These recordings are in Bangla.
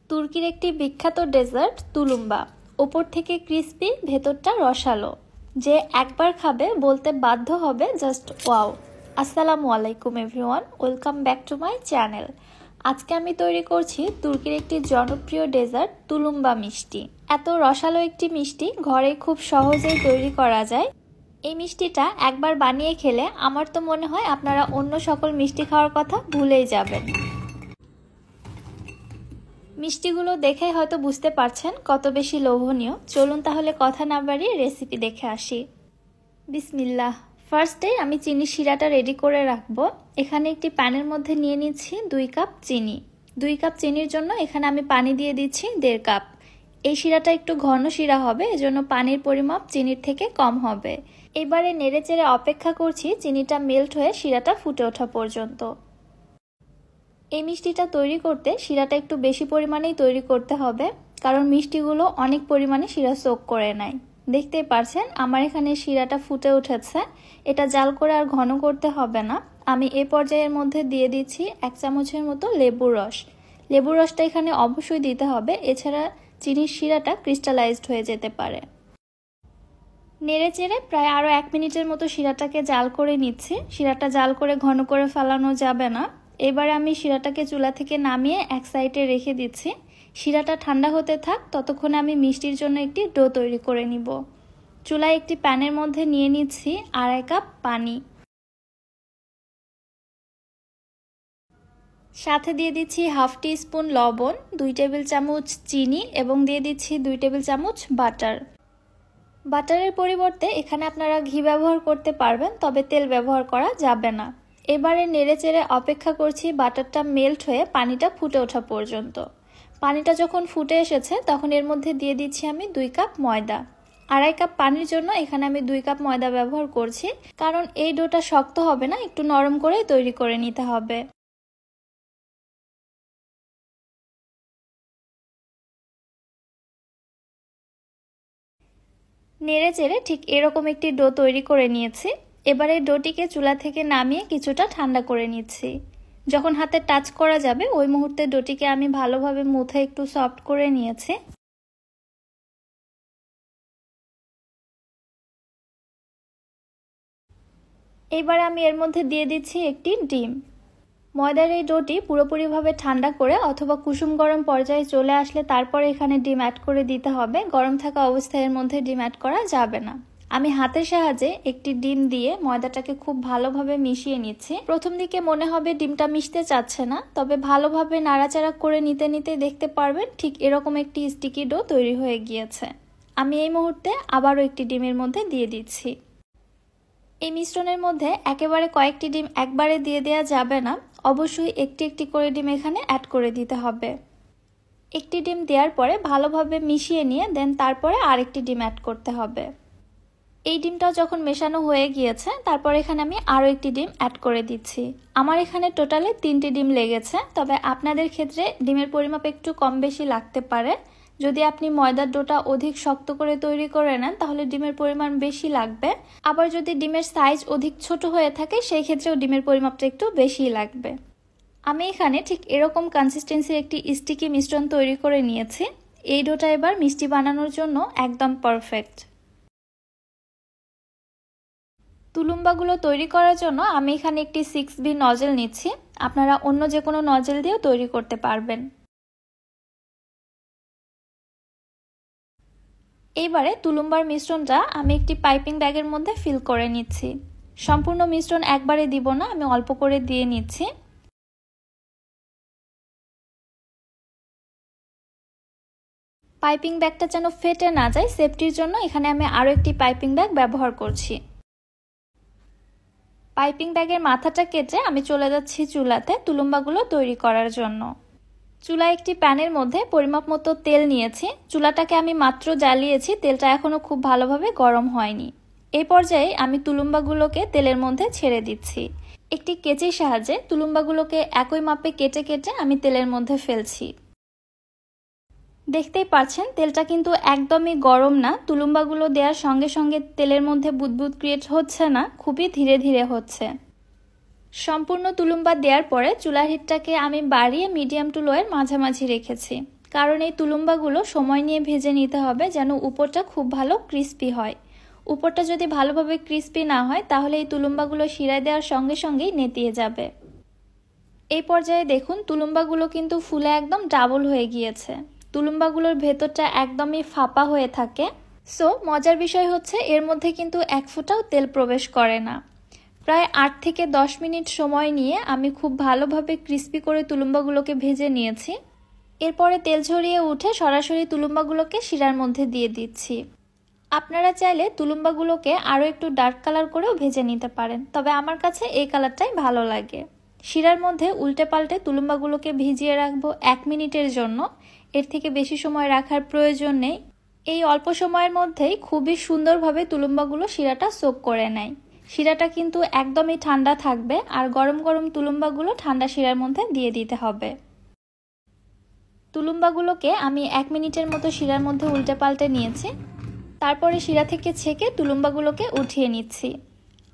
তুর্কির একটি বিখ্যাত ডেজার্ট তুলুম্বা। ওপর থেকে ক্রিস্পি, ভেতরটা রসালো। যে একবার খাবে বলতে বাধ্য হবে জাস্ট ওয়াও। আসসালামু আলাইকুম everyone, welcome back to my channel. আজকে আমি তৈরি করছি তুর্কির একটি জনপ্রিয় ডেজার্ট তুলুম্বা মিষ্টি। এত রসালো একটি মিষ্টি ঘরে খুব সহজেই তৈরি করা যায়। এই মিষ্টিটা একবার বানিয়ে খেলে আমার তো মনে হয় আপনারা অন্য সকল মিষ্টি খাওয়ার কথা ভুলেই যাবেন। মিষ্টিগুলো দেখে হয়তো বুঝতে পারছেন কত বেশি লোভনীয়। চলুন তাহলে কথা না বাড়িয়ে রেসিপি দেখে আসি। বিসমিল্লাহ। ফার্স্টে আমি চিনি শিরাটা রেডি করে রাখবো। এখানে একটি প্যানের মধ্যে নিয়ে নিচ্ছি 2 কাপ চিনি। 2 কাপ চিনির জন্য এখানে আমি পানি দিয়ে দিচ্ছি 1.5 কাপ। এই শিরাটা একটু ঘন শিরা হবে, এজন্য পানির পরিমাপ চিনির থেকে কম হবে। এবারে নেড়েচেড়ে অপেক্ষা করছি চিনিটা মেল্ট হয়ে শিরাটা ফুটে ওঠা পর্যন্ত। এই মিষ্টিটা তৈরি করতে শিরাটা একটু বেশি পরিমাণেই তৈরি করতে হবে, কারণ মিষ্টিগুলো অনেক পরিমাণে শিরা সোক করে নেয়। দেখতেই পারছেন আমার এখানে শিরাটা ফুটে উঠেছে। এটা জাল করে আর ঘন করতে হবে না। আমি এই পর্যায়ের মধ্যে দিয়ে দিচ্ছি 1 চামচের মতো লেবুর রস। লেবুর রসটা এখানে অবশ্যই দিতে হবে, এছাড়া চিনির শিরাটা ক্রিস্টালাইজড হয়ে যেতে পারে। নেড়ে চেড়ে প্রায় আরও 1 মিনিটের মতো শিরাটাকে জাল করে নিচ্ছি। শিরাটা জাল করে ঘন করে ফেলানো যাবে না। এবার আমি শিরাটাকে চুলা থেকে নামিয়ে এক সাইডে রেখে দিচ্ছি। শিরাটা ঠান্ডা হতে থাক, ততক্ষণে আমি মিষ্টির জন্য একটি ডো তৈরি করে নিব। চুলায় একটি প্যানের মধ্যে নিয়ে নিচ্ছি 2.5 কাপ পানি। সাথে দিয়ে দিচ্ছি হাফ টি স্পুন লবণ, 2 টেবিল চামচ চিনি এবং দিয়ে দিচ্ছি 2 টেবিল চামচ বাটার। বাটারের পরিবর্তে এখানে আপনারা ঘি ব্যবহার করতে পারবেন, তবে তেল ব্যবহার করা যাবে না। এবারে নেড়েচেড়ে অপেক্ষা করছি বাটারটা মেল্ট হয়ে পানিটা ফুটে ওঠা পর্যন্ত। পানিটা যখন ফুটে এসেছে তখন এর মধ্যে দিয়ে দিচ্ছি আমি 2 কাপ ময়দা। 2.5 কাপ পানির জন্য এখানে আমি 2 কাপ ময়দা ব্যবহার করছি, কারণ এই ডোটা শক্ত হবে না, একটু নরম করে তৈরি করে নিতে হবে। নেড়েচেড়ে ঠিক এরকম একটি ডো তৈরি করে নিয়েছি। এবারে ডোটিকে চুলা থেকে নামিয়ে কিছুটা ঠান্ডা করে নিচ্ছি। যখন হাতে টাচ করা যাবে ওই মুহূর্তে ডোটিকে আমি ভালোভাবে মুথে একটু সফট করে নিয়েছি। এবার আমি এর মধ্যে দিয়ে দিচ্ছি একটি ডিম। ময়দার এই ডোটি পুরোপুরিভাবে ঠান্ডা করে অথবা কুসুম গরম পর্যায়ে চলে আসলে তারপরে এখানে ডিম অ্যাড করে দিতে হবে। গরম থাকা অবস্থায় এর মধ্যে ডিম অ্যাড করা যাবে না। আমি হাতের সাহায্যে একটি ডিম দিয়ে ময়দাটাকে খুব ভালোভাবে মিশিয়ে নিচ্ছি। প্রথম দিকে মনে হবে ডিমটা মিশতে চাচ্ছে না, তবে ভালোভাবে নাড়াচাড়া করে নিতে নিতে দেখতে পারবেন ঠিক এরকম একটি স্টিকি ডো তৈরি হয়ে গিয়েছে। আমি এই মুহূর্তে আবারও একটি ডিমের মধ্যে দিয়ে দিচ্ছি। এই মিশ্রণের মধ্যে একেবারে কয়েকটি ডিম একবারে দিয়ে দেওয়া যাবে না, অবশ্যই একটি একটি করে ডিম এখানে অ্যাড করে দিতে হবে। একটি ডিম দেওয়ার পরে ভালোভাবে মিশিয়ে নিয়ে দেন তারপরে আরেকটি ডিম অ্যাড করতে হবে। এই ডিমটাও যখন মেশানো হয়ে গিয়েছে তারপর এখানে আমি আরও একটি ডিম অ্যাড করে দিচ্ছি। আমার এখানে টোটালে 3টি ডিম লেগেছে, তবে আপনাদের ক্ষেত্রে ডিমের পরিমাপ একটু কম বেশি লাগতে পারে। যদি আপনি ময়দার ডোটা অধিক শক্ত করে তৈরি করে নেন তাহলে ডিমের পরিমাণ বেশি লাগবে। আবার যদি ডিমের সাইজ অধিক ছোট হয়ে থাকে সেই ক্ষেত্রেও ডিমের পরিমাপটা একটু বেশি লাগবে। আমি এখানে ঠিক এরকম কনসিস্টেন্সির একটি স্টিকি মিশ্রণ তৈরি করে নিয়েছি। এই ডোটা এবার মিষ্টি বানানোর জন্য একদম পারফেক্ট। তুলুম্বাগুলো তৈরি করার জন্য আমি এখানে একটি 6B নজেল নিচ্ছি। আপনারা অন্য যে কোনো নজেল দিয়েও তৈরি করতে পারবেন। এইবারে তুলুম্বার মিশ্রণটা আমি একটি পাইপিং ব্যাগের মধ্যে ফিল করে নিচ্ছি। সম্পূর্ণ মিশ্রণ একবারে দিব না, আমি অল্প করে দিয়ে নিচ্ছি। পাইপিং ব্যাগটা যেন ফেটে না যায়, সেফটির জন্য এখানে আমি আরও একটি পাইপিং ব্যাগ ব্যবহার করছি। পাইপিং ব্যাগের মাথাটা কেটে আমি চলে যাচ্ছি চুলাতে তুলুম্বাগুলো তৈরি করার জন্য। চুলায় একটি প্যানের মধ্যে পরিমাপ মতো তেল নিয়েছি। চুলাটাকে আমি মাত্র জ্বালিয়েছি, তেলটা এখনো খুব ভালোভাবে গরম হয়নি। এই পর্যায়ে আমি তুলুম্বাগুলোকে তেলের মধ্যে ছেড়ে দিচ্ছি। একটি কেচির সাহায্যে তুলুম্বাগুলোকে একই মাপে কেটে কেটে আমি তেলের মধ্যে ফেলছি। দেখতেই পাচ্ছেন তেলটা কিন্তু একদমই গরম না। তুলুম্বাগুলো দেওয়ার সঙ্গে সঙ্গে তেলের মধ্যে বুদবুদ ক্রিয়েট হচ্ছে না, খুবই ধীরে ধীরে হচ্ছে। সম্পূর্ণ তুলুম্বা দেওয়ার পরে চুলার হিটটাকে আমি বাড়িয়ে মিডিয়াম টু লোয়ের মাঝামাঝি রেখেছি। কারণ এই তুলুম্বাগুলো সময় নিয়ে ভেজে নিতে হবে যেন উপরটা খুব ভালো ক্রিস্পি হয়। উপরটা যদি ভালোভাবে ক্রিস্পি না হয় তাহলে এই তুলুম্বাগুলো শিরায় দেওয়ার সঙ্গে সঙ্গেই নেতিয়ে যাবে। এই পর্যায়ে দেখুন তুলুম্বাগুলো কিন্তু ফুলে একদম ডাবল হয়ে গিয়েছে। তুলুম্বাগুলোর ভেতরটা একদমই ফাঁপা হয়ে থাকে। সো মজার বিষয় হচ্ছে এর মধ্যে কিন্তু এক ফোঁটাও তেল প্রবেশ করে না। প্রায় 8 থেকে 10 মিনিট সময় নিয়ে আমি খুব ভালোভাবে ক্রিস্পি করে তুলুম্বাগুলোকে ভেজে নিয়েছি। এরপরে তেল ঝরিয়ে উঠে সরাসরি তুলুম্বাগুলোকে শিরার মধ্যে দিয়ে দিচ্ছি। আপনারা চাইলে তুলুম্বাগুলোকে আরও একটু ডার্ক কালার করেও ভেজে নিতে পারেন, তবে আমার কাছে এই কালারটাই ভালো লাগে। শিরার মধ্যে উল্টে পাল্টে তুলুম্বাগুলোকে ভিজিয়ে রাখবো 1 মিনিটের জন্য। এর থেকে বেশি সময় রাখার প্রয়োজন নেই। এই অল্প সময়ের মধ্যেই খুবই সুন্দরভাবে তুলুম্বাগুলো শিরাটা সোক করে নেয়। শিরাটা কিন্তু একদমই ঠান্ডা থাকবে আর গরম গরম তুলুম্বাগুলো ঠান্ডা শিরার মধ্যে দিয়ে দিতে হবে। তুলুম্বাগুলোকে আমি 1 মিনিটের মতো শিরার মধ্যে উল্টে পাল্টে নিয়েছি। তারপরে শিরা থেকে ছেঁকে তুলুম্বাগুলোকে উঠিয়ে নিচ্ছি।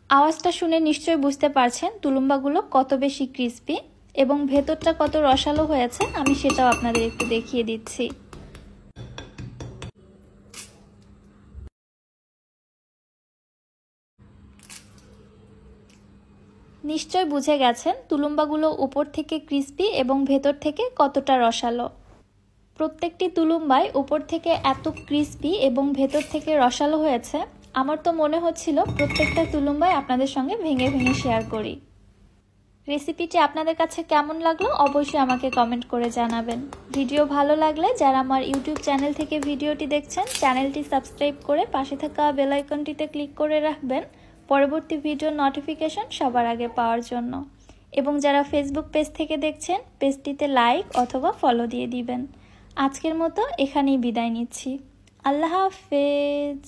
আওয়াজটা শুনে নিশ্চয়ই বুঝতে পারছেন তুলুম্বাগুলো কত বেশি ক্রিস্পি এবং ভেতরটা কত রসালো হয়েছে। আমি সেটাও আপনাদের একটু দেখিয়ে দিচ্ছি। নিশ্চয় বুঝে গেছেন তুলুম্বাগুলো উপর থেকে ক্রিস্পি এবং ভেতর থেকে কতটা রসালো। প্রত্যেকটি তুলুম্বাই উপর থেকে এত ক্রিস্পি এবং ভেতর থেকে রসালো হয়েছে, আমার তো মনে হচ্ছিল প্রত্যেকটা তুলুম্বাই আপনাদের সঙ্গে ভেঙে ভেঙে শেয়ার করি। রেসিপিটি আপনাদের কাছে কেমন লাগলো অবশ্যই আমাকে কমেন্ট করে জানাবেন। ভিডিও ভালো লাগলে যারা আমার ইউটিউব চ্যানেল থেকে ভিডিওটি দেখছেন চ্যানেলটি সাবস্ক্রাইব করে পাশে থাকা বেল আইকনটিতে ক্লিক করে রাখবেন পরবর্তী ভিডিওর নোটিফিকেশন সবার আগে পাওয়ার জন্য। এবং যারা ফেসবুক পেজ থেকে দেখছেন পেজটিতে লাইক অথবা ফলো দিয়ে দিবেন। আজকের মতো এখানেই বিদায় নিচ্ছি। আল্লাহ হাফেজ।